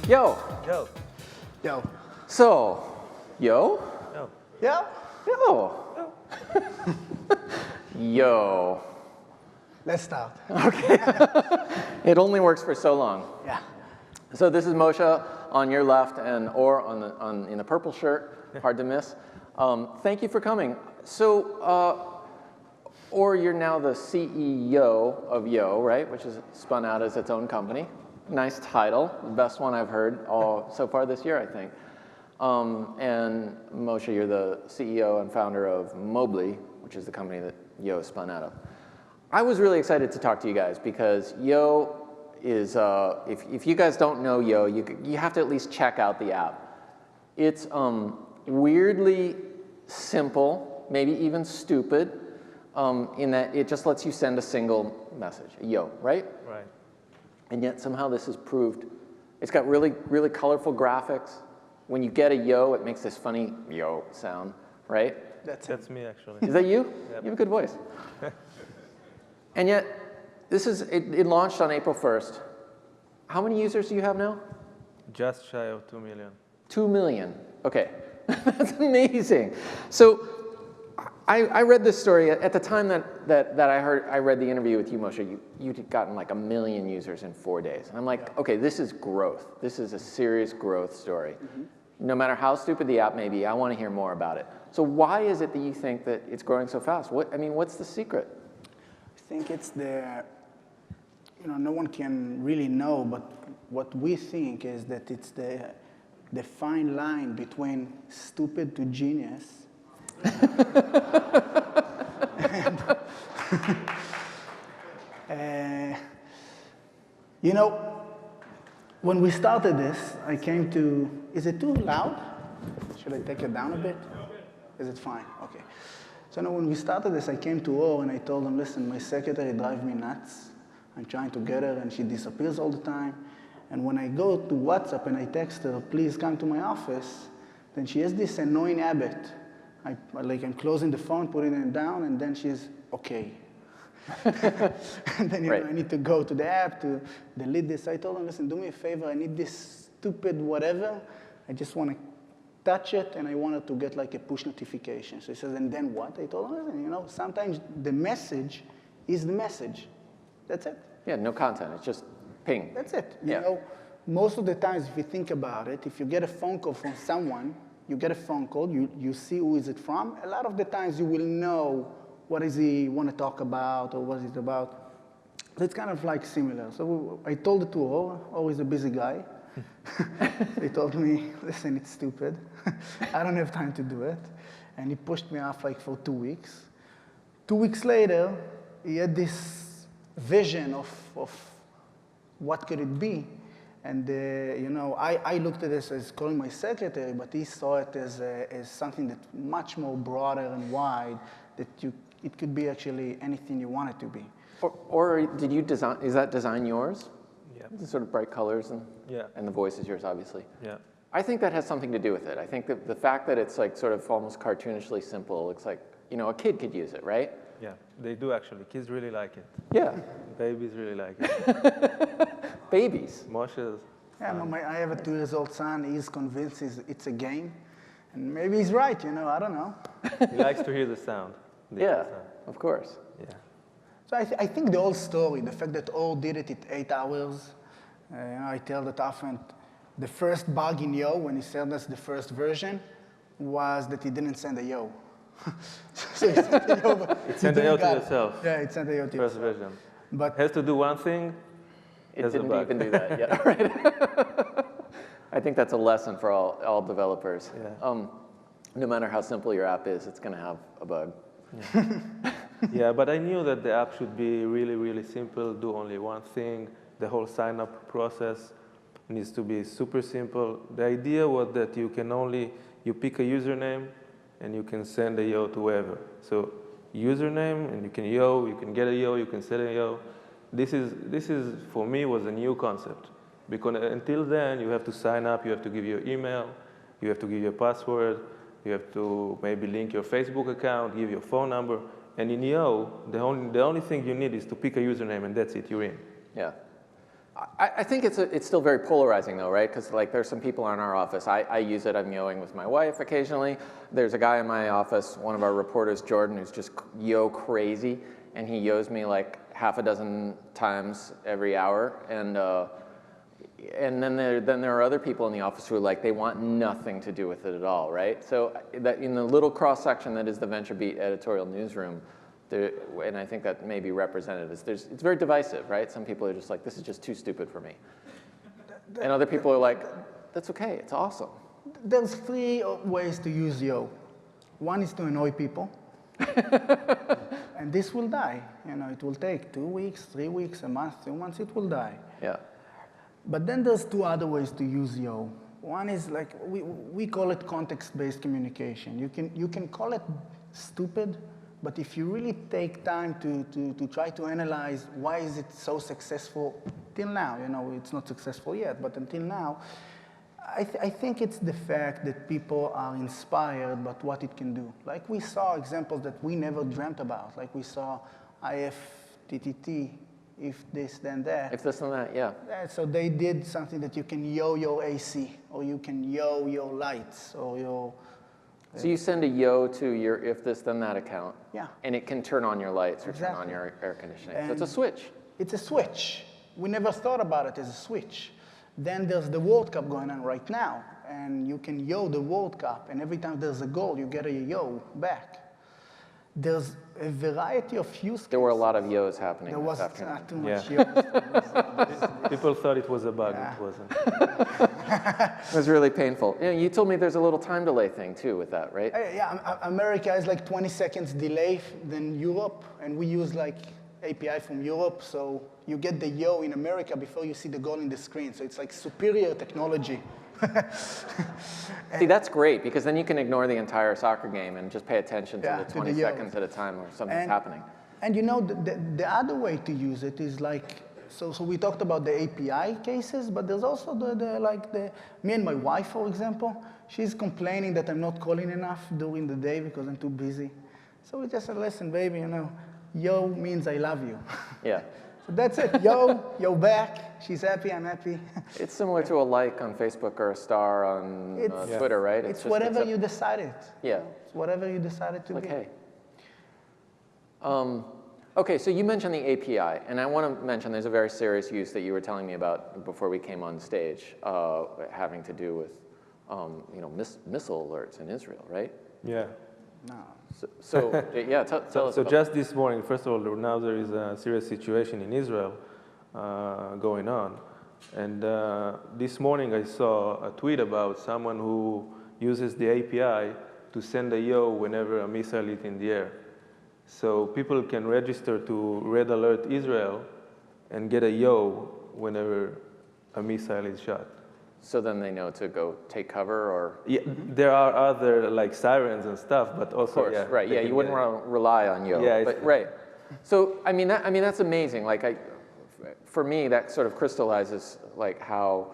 Yo. Yo. Yo. So, yo? Yo. Yeah? Yo. Yo. Let's start. Okay. It only works for so long. Yeah. So this is Moshe on your left and Or in the purple shirt, hard to miss. Thank you for coming. So, Or you're now the CEO of Yo, right? Which is spun out as its own company. Nice title, the best one I've heard so far this year, I think. And Moshe, you're the CEO and founder of MobileBeat, which is the company that Yo spun out of. I was really excited to talk to you guys because Yo is, if you guys don't know Yo, you have to at least check out the app. It's weirdly simple, maybe even stupid, in that it just lets you send a single message, Yo, right? Right. And yet somehow this has proved, it's got really, really colorful graphics. When you get a yo, it makes this funny yo sound, right? That's me, actually. Is that you? Yep. You have a good voice. And yet, it launched on April 1st. How many users do you have now? Just shy of 2 million. 2 million. Okay. That's amazing. So I read this story at the time that I read the interview with you, Moshe. You'd gotten like 1 million users in 4 days. And I'm like, yeah. Okay, this is growth. This is a serious growth story. Mm-hmm. No matter how stupid the app may be, I want to hear more about it. So why is it that you think that it's growing so fast? What's the secret? I think it's no one can really know, but what we think is that it's the fine line between stupid to genius. When we started this, I came to, is it too loud? Should I take it down a bit? Is it fine? Okay. So now when we started this, I came to Or and I told him, listen, my secretary drives me nuts. I'm trying to get her and she disappears all the time. And when I go to WhatsApp and I text her, please come to my office, then she has this annoying habit. I'm closing the phone, putting it down, and then she's okay. And then right. I need to go to the app to delete this. I told him, listen, do me a favor. I need this stupid whatever. I just want to touch it, and I wanted to get like a push notification. So he says, and then what? I told him, listen, sometimes the message is the message. That's it. Yeah, no content. It's just ping. That's it. Yeah. Most of the times, if you think about it, if you get a phone call from someone, you get a phone call, you see who is it from. A lot of the times you will know what does he want to talk about or what is it about. So it's kind of like similar. So I told it to Or is a busy guy. He told me, listen, it's stupid. I don't have time to do it. And he pushed me off for 2 weeks. 2 weeks later, he had this vision of what could it be. And I looked at this as calling my secretary, but he saw it as something that's much more broader and wide, that it could be actually anything you want it to be. Or did you design, is that design yours? Yeah. The sort of bright colors and the voice is yours, obviously. Yeah. I think that has something to do with it. I think that the fact that it's like sort of almost cartoonishly simple, looks like, a kid could use it, right? Yeah, they do actually. Kids really like it. Yeah. Babies really like it. Babies. Moshe's. Yeah, I have a 2-year-old son. He's convinced it's a game. And maybe he's right, I don't know. He likes to hear the sound. Yeah, of course. Yeah. So I think the whole story, the fact that Or did it in 8 hours, I tell that often, the first bug in Yo, when he sent us the first version, was that he didn't send a Yo. So he sent a Yo, but it sent a Yo to yourself. Yeah, it sent a Yo to First yourself. version. But has to do one thing. It didn't even do that yet, right? I think that's a lesson for all developers. Yeah. No matter how simple your app is, it's going to have a bug. Yeah. Yeah, but I knew that the app should be really, really simple, do only one thing. The whole sign-up process needs to be super simple. The idea was that you pick a username, and you can send a Yo to whoever. So username, and you can Yo, you can get a Yo, you can send a Yo. This is for me, was a new concept. Because until then, you have to sign up, you have to give your email, you have to give your password, you have to maybe link your Facebook account, give your phone number. And in Yo, the only thing you need is to pick a username, and that's it, you're in. Yeah. I think it's still very polarizing though, right? Because like there's some people in our office. I use it. I'm yoing with my wife occasionally. There's a guy in my office, one of our reporters, Jordan, who's just yo crazy, and he yo's me like half a dozen times every hour. And then there are other people in the office who are like, they want nothing to do with it at all, right? So that in the little cross section that is the VentureBeat editorial newsroom, and I think that may be represented as it's very divisive, right? Some people are just like, this is just too stupid for me. And other people are like, that's okay, it's awesome. There's 3 ways to use yo. One is to annoy people. And this will die. You know, it will take 2 weeks, 3 weeks, a month, 2 months, it will die. Yeah. But then there's 2 other ways to use yo. One is like, we call it context-based communication. You can call it stupid, but if you really take time to try to analyze why is it so successful till now, you know, it's not successful yet, but until now, I think it's the fact that people are inspired by what it can do. Like we saw examples that we never dreamt about. Like we saw IFTTT, if this, then that. If this, then that, yeah. So they did something that you can yo your AC, or you can yo your lights, or your... So you send a yo to your if this, then that account. Yeah. And it can turn on your lights or Exactly. turn on your air conditioning. And so it's a switch. It's a switch. We never thought about it as a switch. Then there's the World Cup going on right now, and you can yo the World Cup, and every time there's a goal, you get a yo back. There's a variety of use cases. There were a lot of yos happening There this was afternoon. not too much Yeah. People thought it was a bug. Yeah. It wasn't. It was really painful. You told me there's a little time delay thing too with that, right? Yeah, America has like 20 seconds delay than Europe, and we use like API from Europe, so you get the yo in America before you see the goal in the screen. So it's like superior technology. See, that's great, because then you can ignore the entire soccer game and just pay attention to the 20 yos. seconds at a time where something's happening. And you know, the other way to use it is like, so we talked about the API cases, but there's also me and my wife, for example, she's complaining that I'm not calling enough during the day because I'm too busy. So we just said, listen, baby, you know, yo means I love you. Yeah. So that's it, yo back, she's happy, I'm happy. It's similar to a like on Facebook or a star on Twitter, right? It's whatever you decided. Yeah. It's whatever you decided to be. Okay. Okay, so you mentioned the API, and I want to mention there's a very serious use that you were telling me about before we came on stage, having to do with, you know, missile alerts in Israel, right? Yeah. No. So yeah, tell us. So about just this morning, first of all, now there is a serious situation in Israel going on. And this morning I saw a tweet about someone who uses the API to send a yo whenever a missile is in the air. So people can register to Red Alert Israel and get a yo whenever a missile is shot. So then they know to go take cover, or? Yeah, there are other like sirens and stuff, but also, Of course, yeah, right? they Yeah, can you wouldn't get it. want to rely on yo. Yeah, but right. So I mean that's amazing. Like for me, that sort of crystallizes like how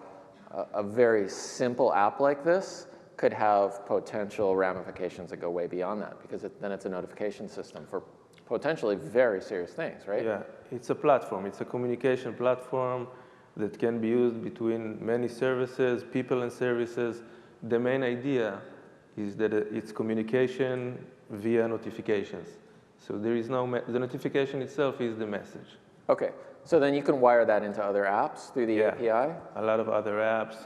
a very simple app like this could have potential ramifications that go way beyond that, because then it's a notification system for potentially very serious things, right? Yeah, it's a platform. It's a communication platform that can be used between many services, people and services. The main idea is that it's communication via notifications. So there is the notification itself is the message. Okay, so then you can wire that into other apps through the API? A lot of other apps.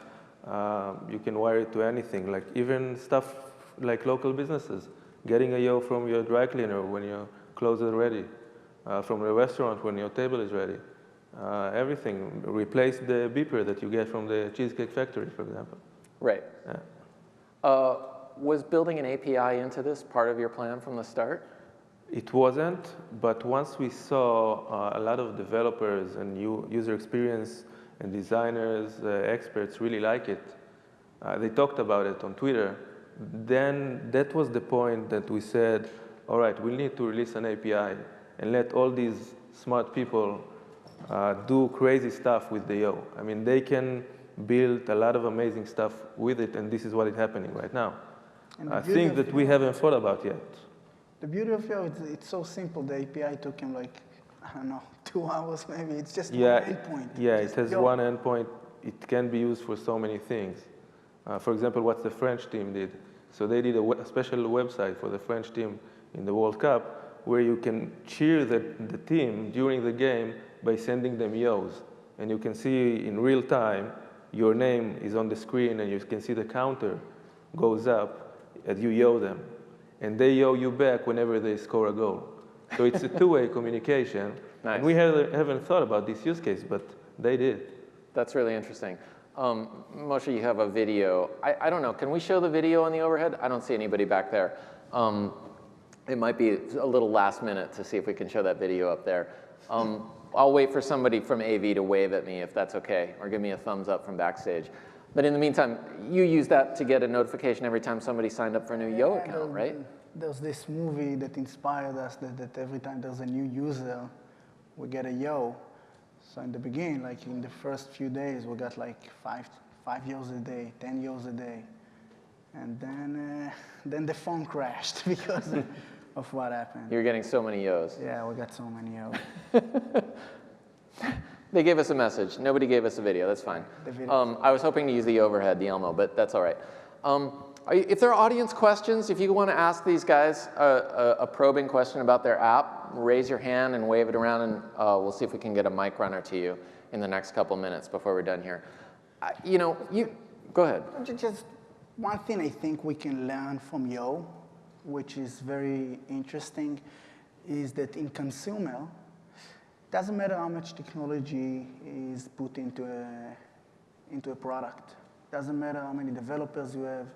You can wire it to anything, like even stuff like local businesses. Getting a yo from your dry cleaner when your clothes are ready, from the restaurant when your table is ready. Everything. Replace the beeper that you get from the Cheesecake Factory, for example. Right. Yeah. Was building an API into this part of your plan from the start? It wasn't, but once we saw a lot of developers and user experience and designers, experts really like it, they talked about it on Twitter, then that was the point that we said, all right, we need to release an API and let all these smart people do crazy stuff with the yo. I mean, they can build a lot of amazing stuff with it, and this is what is happening right now. I think that we haven't thought about yet. The beauty of yo, it's so simple. The API took him like, I don't know, 2 hours maybe. It's just Yeah, one endpoint. yeah, Just it has yo. one endpoint. It can be used for so many things. For example, what the French team did. So they did a special website for the French team in the World Cup where you can cheer the team during the game by sending them yos. And you can see in real time your name is on the screen and you can see the counter goes up as you yo them. And they yo you back whenever they score a goal. So it's a two-way communication. Nice. And we haven't thought about this use case, but they did. That's really interesting. Moshe, you have a video. I don't know, can we show the video on the overhead? I don't see anybody back there. It might be a little last minute to see if we can show that video up there. I'll wait for somebody from AV to wave at me if that's okay, or give me a thumbs up from backstage. But in the meantime, you use that to get a notification every time somebody signed up for a new Yo account, right? There's this movie that inspired us that every time there's a new user, we get a Yo. So in the beginning, like in the first few days, we got like five Yos a day, 10 Yos a day. And then the phone crashed because of what happened. You're getting so many Yos. Yeah, we got so many Yos. They gave us a message. Nobody gave us a video. That's fine. The video. I was hoping to use the overhead, the Elmo, but that's all right. If there are audience questions, if you want to ask these guys a probing question about their app, raise your hand and wave it around, and we'll see if we can get a mic runner to you in the next couple minutes before we're done here. Go ahead. Just one thing I think we can learn from Yo, which is very interesting, is that in consumer, doesn't matter how much technology is put into a product. Doesn't matter how many developers you have.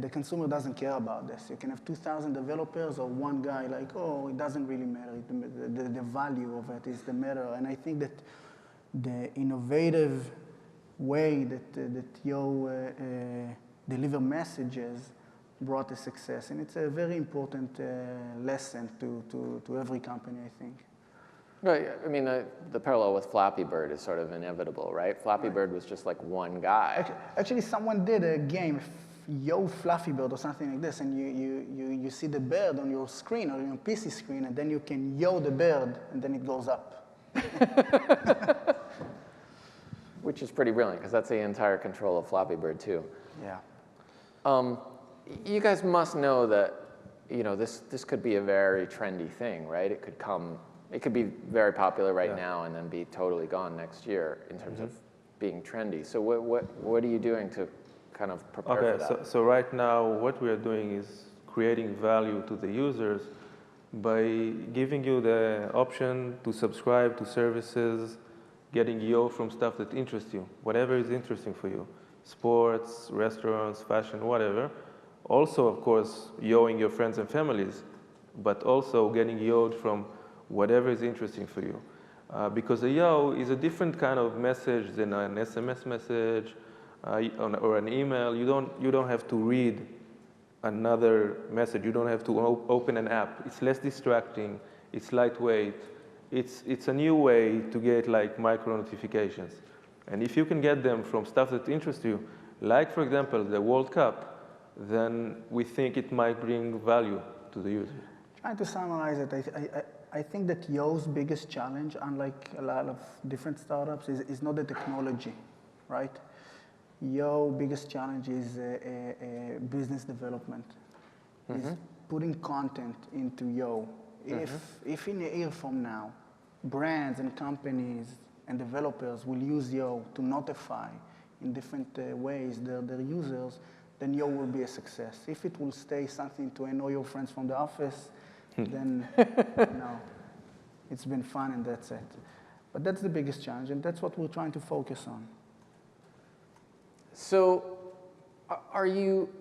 The consumer doesn't care about this. You can have 2,000 developers or one guy like, oh, it doesn't really matter. The value of it is the matter. And I think that the innovative way that Yo deliver messages brought a success. And it's a very important lesson to every company, I think. Right. I mean, the parallel with Flappy Bird is sort of inevitable, right? Flappy Bird was just like one guy. Actually, someone did a game, Yo Fluffy Bird or something like this, and you see the bird on your screen or on your PC screen, and then you can yo the bird, and then it goes up. Which is pretty brilliant, because that's the entire control of Flappy Bird, too. Yeah. You guys must know that, this could be a very trendy thing, right? It could be very popular right now and then be totally gone next year in terms of being trendy. So what are you doing to kind of prepare for that? So right now what we are doing is creating value to the users by giving you the option to subscribe to services, getting Yo from stuff that interests you, whatever is interesting for you, sports, restaurants, fashion, whatever. Also, of course, Yoing your friends and families, but also getting Yo'd from whatever is interesting for you. Because a Yo is a different kind of message than an SMS message or an email. You don't have to read another message. You don't have to open an app. It's less distracting. It's lightweight. It's a new way to get like micro notifications. And if you can get them from stuff that interests you, like for example the World Cup, then we think it might bring value to the user. Trying to summarize it, I think that Yo's biggest challenge, unlike a lot of different startups, is not the technology, right? Yo biggest challenge is business development. Is putting content into Yo. If in a year from now, brands and companies and developers will use Yo to notify in different ways their users, then Yo will be a success. If it will stay something to annoy your friends from the office, then no, it's been fun and that's it. But that's the biggest challenge, and that's what we're trying to focus on. So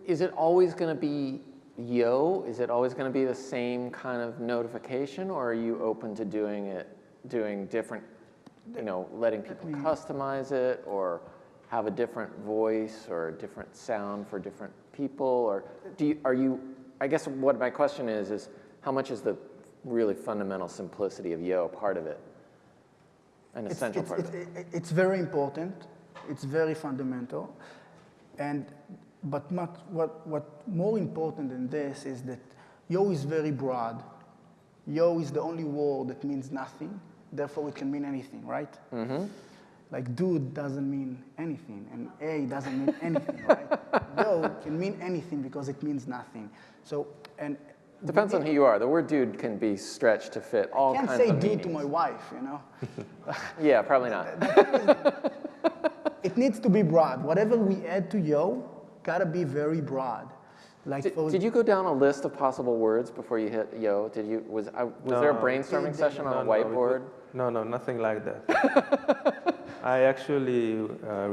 is it always going to be Yo? Is it always going to be the same kind of notification, or are you open to doing different, letting people customize it, or have a different voice or a different sound for different people? Or I guess what my question is how much is the really fundamental simplicity of Yo part of it? An essential part of it? It's very important. It's very fundamental. But what more important than this is that Yo is very broad. Yo is the only word that means nothing. therefore it can mean anything, right? Like dude doesn't mean anything, and A doesn't mean anything, right? Yo can mean anything because it means nothing. So, and depends on who you are. The word dude can be stretched to fit all kinds of meanings. I can't say dude to my wife, you know? Yeah, probably not. It needs to be broad. Whatever we add to yo, gotta be very broad. Like did you go down a list of possible words before you hit yo? Was there a brainstorming session on a whiteboard? No, nothing like that. I actually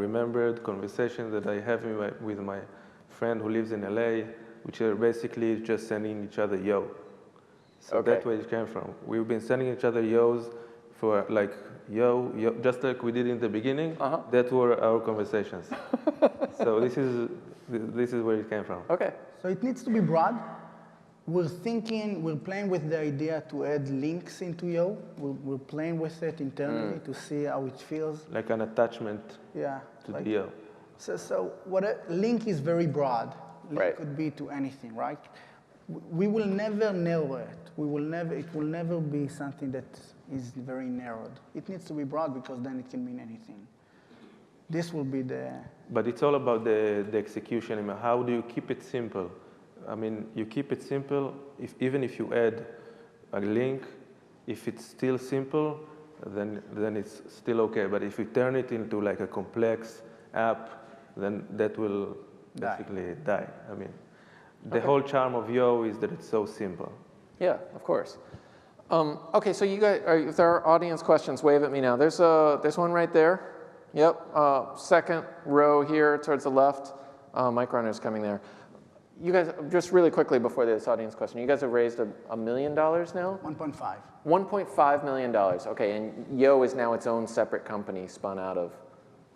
remembered conversations that I have with my friend who lives in LA, which are basically just sending each other yo. So that's where it came from. We've been sending each other yos for like yo, just like we did in the beginning. That were our conversations. So this is where it came from. Okay. So it needs to be broad. We're playing with the idea to add links into yo. We're playing with it internally to see how it feels. Like an attachment to the yo. So what a link is very broad. Link could be to anything, right? We will never narrow it. It will never be something that is very narrowed. It needs to be broad because then it can mean anything. This will be the... But it's all about the execution. I mean, how do you keep it simple? I mean, you keep it simple, even if you add a link, if it's still simple, then it's still okay. But if you turn it into like a complex app, then that will basically die. I mean, the whole charm of yo is that it's so simple. Yeah, of course. Okay, so you guys, if there are audience questions, wave at me now. There's one right there. Yep, second row here towards the left. Mic runner's coming there. You guys, just really quickly before this audience question, you guys have raised $1 million now? 1.5. $1.5 million. Okay, and yo is now its own separate company spun out of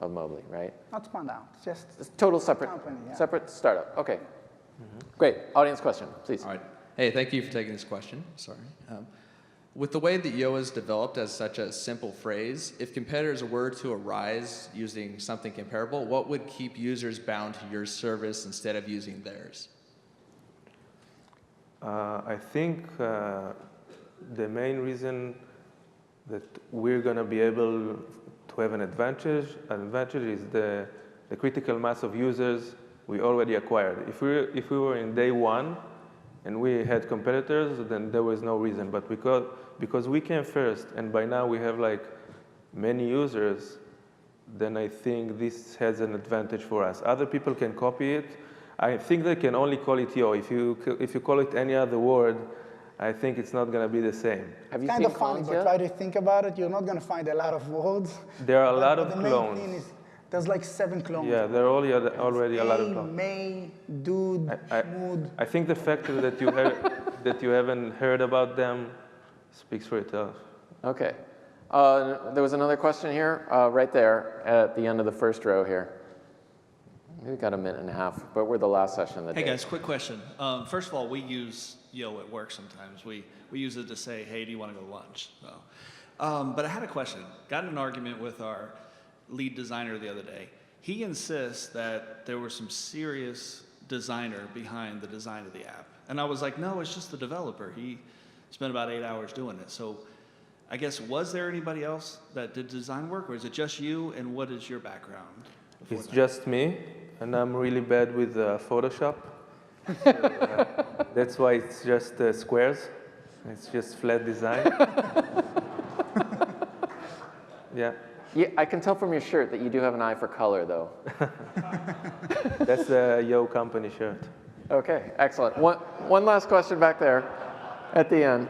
Mobley, right? Not spun out, just it's total separate company, separate startup. Okay, great. Audience question, please. All right. Hey, thank you for taking this question. Sorry. With the way that yo is developed as such a simple phrase, if competitors were to arise using something comparable, what would keep users bound to your service instead of using theirs? I think the main reason that we're going to be able to have an advantage is the critical mass of users we already acquired. If we were in day one and we had competitors, then there was no reason. But because we came first, and by now we have like many users, then I think this has an advantage for us. Other people can copy it. I think they can only call it yo. If you call it any other word, I think it's not going to be the same. Have you kind seen of funny, clones but yet? try to think about it. You're not going to find a lot of words. There are a lot But of the main clones. thing is, there's like 7 clones. Yeah, there are already a lot of clones. May, dude, schmood. I think the fact that you haven't heard about them speaks for itself. Okay. There was another question here, right there at the end of the first row here. We've got a minute and a half, but we're the last session of the day. Hey guys, quick question. First of all, we use yo at work sometimes. We use it to say, hey, do you want to go to lunch? So, but I had a question. Got in an argument with our lead designer the other day. He insists that there was some serious designer behind the design of the app. And I was like, no, it's just the developer. He spent about 8 hours doing it. So I guess, was there anybody else that did design work, or is it just you, and what is your background? It's just me, and I'm really bad with Photoshop. So, that's why it's just squares. It's just flat design. Yeah. Yeah, I can tell from your shirt that you do have an eye for color, though. That's the Yo company shirt. Okay, excellent. One last question back there at the end.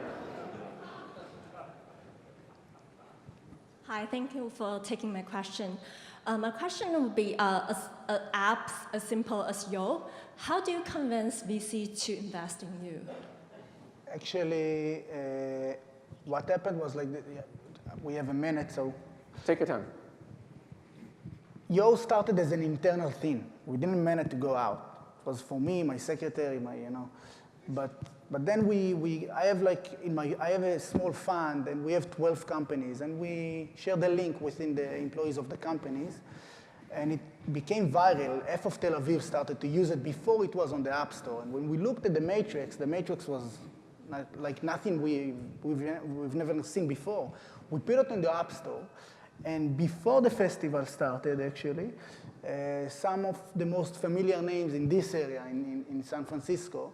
Hi, thank you for taking my question. My question would be, apps as simple as Yo, how do you convince VC to invest in you? Actually, what happened was like, we have a minute, so. Take your time. Yo started as an internal thing. We didn't mean it to go out. It was for me, my secretary, But then I have a small fund, and we have 12 companies, and we share the link within the employees of the companies, and it became viral. Half of Tel Aviv started to use it before it was on the App Store. And when we looked at the matrix was like nothing we've never seen before. We put it in the App Store, and before the festival started, actually, some of the most familiar names in this area, in San Francisco,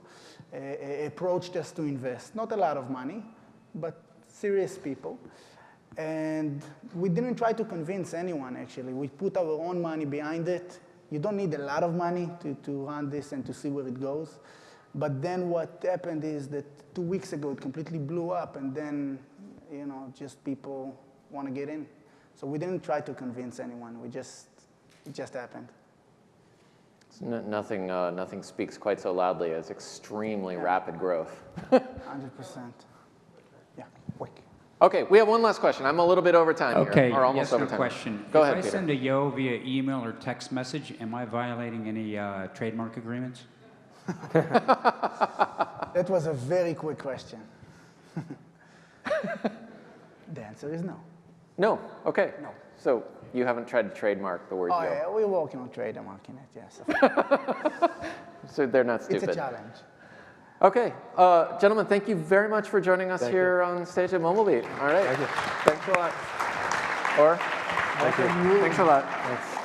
approached us to invest. Not a lot of money, but serious people. And we didn't try to convince anyone, actually. We put our own money behind it. You don't need a lot of money to run this and to see where it goes. But then what happened is that 2 weeks ago, it completely blew up, and then, you know, just people want to get in. So we didn't try to convince anyone. It just happened. Nothing speaks quite so loudly as extremely rapid growth. 100%. Yeah, quick. Okay, we have one last question. I'm a little bit over time here, or almost over time. Question. Go ahead, If I Peter. send a yo via email or text message, am I violating any trademark agreements? That was a very quick question. The answer is no. No. Okay. No. So you haven't tried to trademark the word Oh, yo. yeah, we're working on trademarking it, yes. So they're not It's stupid. a challenge. Okay, gentlemen, thank you very much for joining us here on stage at MobileBeat. All right. Thank you. Thanks a lot. Or? Thank you. Thanks a lot. Thanks.